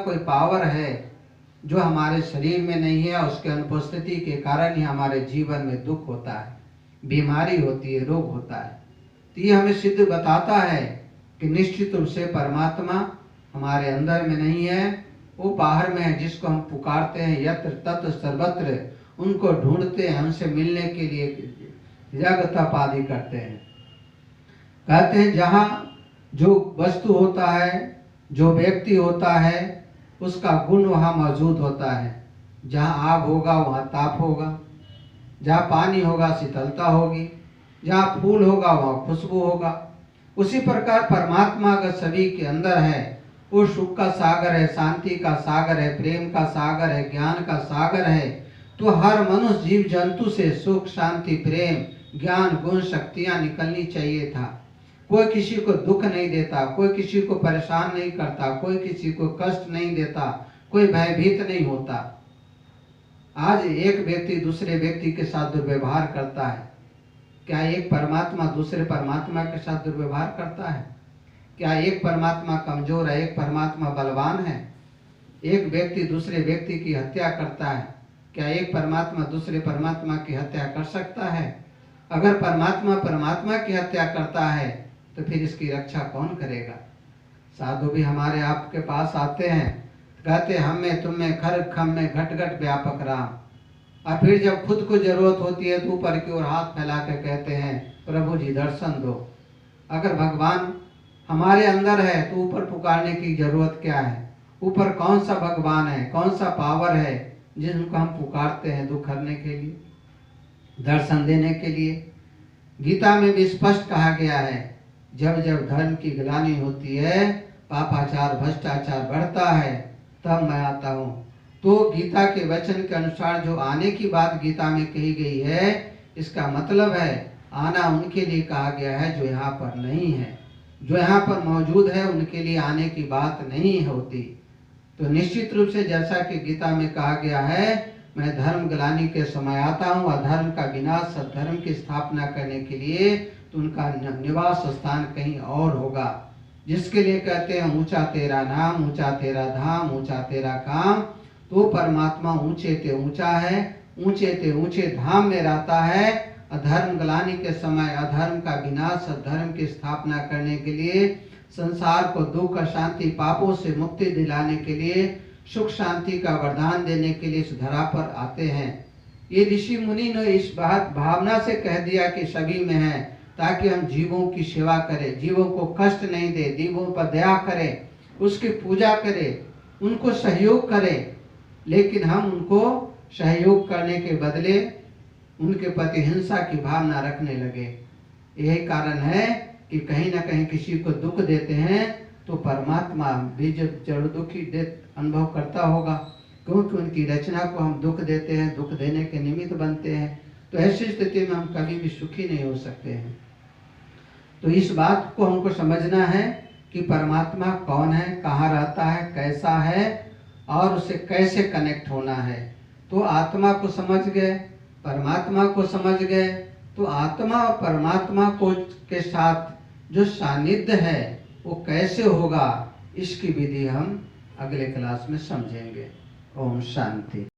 कोई पावर है जो हमारे शरीर में नहीं है, उसके अनुपस्थिति के कारण ही हमारे जीवन में दुख होता है, बीमारी होती है, रोग होता है। तो ये हमें सिद्ध बताता है कि निश्चित रूप से परमात्मा हमारे अंदर में नहीं है, वो बाहर में है, जिसको हम पुकारते हैं यत्र तत्र सर्वत्र, उनको ढूंढते हैं, हमसे मिलने के लिए जग तप आदि करते हैं। कहते हैं जहाँ जो वस्तु होता है, जो व्यक्ति होता है, उसका गुण वहाँ मौजूद होता है। जहाँ आग होगा वहाँ ताप होगा, जहाँ पानी होगा शीतलता होगी, जहाँ फूल होगा वहाँ खुशबू होगा। उसी प्रकार परमात्मा अगर सभी के अंदर है, वो सुख का सागर है, शांति का सागर है, प्रेम का सागर है, ज्ञान का सागर है, तो हर मनुष्य जीव जंतु से सुख शांति प्रेम ज्ञान गुण शक्तियाँ निकलनी चाहिए था। कोई किसी को दुख नहीं देता, कोई किसी को परेशान नहीं करता, कोई किसी को कष्ट नहीं देता, कोई भयभीत नहीं होता। आज एक व्यक्ति दूसरे व्यक्ति के साथ दुर्व्यवहार करता है, क्या एक परमात्मा दूसरे परमात्मा के साथ दुर्व्यवहार करता है? क्या एक परमात्मा कमजोर है, एक परमात्मा बलवान है? एक व्यक्ति दूसरे व्यक्ति की हत्या करता है, क्या एक परमात्मा दूसरे परमात्मा की हत्या कर सकता है? अगर परमात्मा परमात्मा की हत्या करता है तो फिर इसकी रक्षा कौन करेगा? साधु भी हमारे आपके पास आते हैं, कहते हम में तुम में खर खम में घट घट व्यापक राम, और फिर जब खुद को जरूरत होती है तो ऊपर की ओर हाथ फैला के कहते हैं प्रभु जी दर्शन दो। अगर भगवान हमारे अंदर है तो ऊपर पुकारने की जरूरत क्या है? ऊपर कौन सा भगवान है, कौन सा पावर है जिनको हम पुकारते हैं दुख हरने के लिए, दर्शन देने के लिए? गीता में भी स्पष्ट कहा गया है, जब जब धर्म की ग्लानि होती है, पापाचार भ्रष्टाचार बढ़ता है, तब मैं आता हूँ। तो गीता के वचन के अनुसार जो आने की बात गीता में कही गई है, इसका मतलब है आना उनके लिए कहा गया है जो यहाँ पर नहीं है। जो यहाँ पर मौजूद है उनके लिए आने की बात नहीं होती। तो निश्चित रूप से जैसा कि गीता में कहा गया है, मैं धर्म ग्लानि के समय आता हूँ, अधर्म का विनाश सद्धर्म की स्थापना करने के लिए, तो उनका निवास स्थान कहीं और होगा। जिसके लिए कहते हैं ऊंचा तेरा नाम, ऊंचा तेरा धाम, ऊंचा तेरा काम। तो परमात्मा ऊंचे ते ऊंचा है, ऊंचे ते ऊंचे धाम में रहता है। अधर्म ग्लानि के समय अधर्म का विनाश सद्धर्म की स्थापना करने के लिए, संसार को दुख अशांति पापों से मुक्ति दिलाने के लिए, सुख शांति का वरदान देने के लिए इस धरा पर आते हैं। ये ऋषि मुनि ने इस बात भावना से कह दिया कि सभी में है, ताकि हम जीवों की सेवा करें, जीवों को कष्ट नहीं दे, जीवों पर दया करें, उसकी पूजा करें, उनको सहयोग करें। लेकिन हम उनको सहयोग करने के बदले उनके प्रति हिंसा की भावना रखने लगे। यही कारण है कि कहीं ना कहीं किसी को दुख देते हैं तो परमात्मा भी जरूर दुखी अनुभव करता होगा, क्योंकि उनकी रचना को हम दुख देते हैं, दुख देने के निमित्त बनते हैं। तो ऐसी स्थिति में हम कभी भी सुखी नहीं हो सकते हैं। तो इस बात को हमको समझना है कि परमात्मा कौन है, कहाँ रहता है, कैसा है और उससे कैसे कनेक्ट होना है। तो आत्मा को समझ गए, परमात्मा को समझ गए, तो आत्मा और परमात्मा को के साथ जो सानिध्य है वो कैसे होगा, इसकी विधि हम अगले क्लास में समझेंगे। ओम शांति।